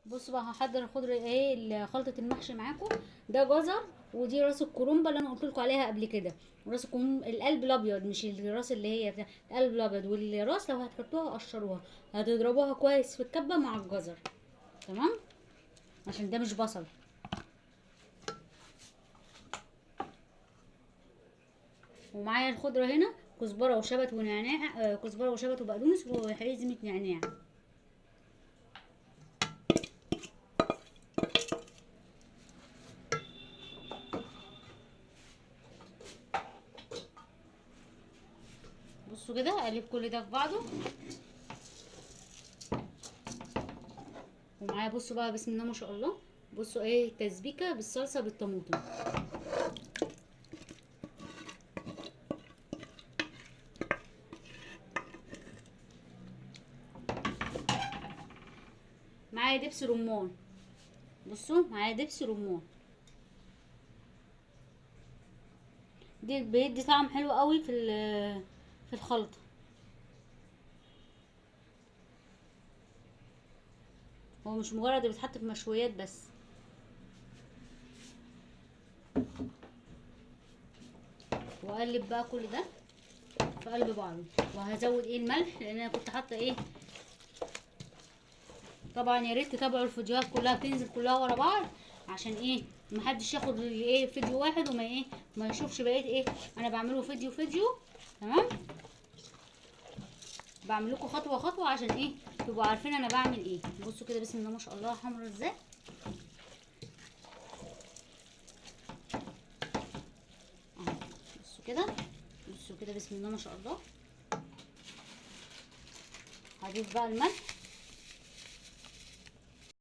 بصوا بقى هحضر الخضره ايه خلطه المحشي معاكم. ده جزر، ودي راس الكرنبه اللي انا قلت لكم عليها قبل كده. راس الكرنب القلب الابيض، مش الراس اللي هي بتاع القلب الابيض. والراس لو هتحطوها قشروها، هتضربوها كويس في الكبه مع الجزر. تمام، عشان ده مش بصل. ومعايا الخضره هنا كزبره وشبت ونعناع، كزبره وشبت وبقدونس وحزمه نعناع. بصوا كده اقلب كل ده في بعضه. ومعايا بصوا بقى بسم الله ما شاء الله، بصوا ايه تسبيكه بالصلصه بالطماطم. معايا دبس رمان. بصوا معايا دبس رمان، دي بيدي طعم حلو قوي في الخلطه. هو مش مجرد بيتحط في مشويات بس. واقلب بقى كل ده في قلب بعضه. وهزود ايه الملح، لان انا كنت حاطه ايه. طبعا يا ريت تتابعوا الفيديوهات كلها، بتنزل كلها ورا بعض، عشان ايه محدش ياخد ايه فيديو واحد وما ايه ما يشوفش بقيت ايه انا بعمله فيديو فيديو. تمام، بعمل لكم خطوه خطوه عشان ايه تبقوا عارفين انا بعمل ايه. بصوا كده بسم الله ما شاء الله حمرا ازاي. اهو بصوا كده، بصوا كده بسم الله ما شاء الله. هضيف بقى الملح.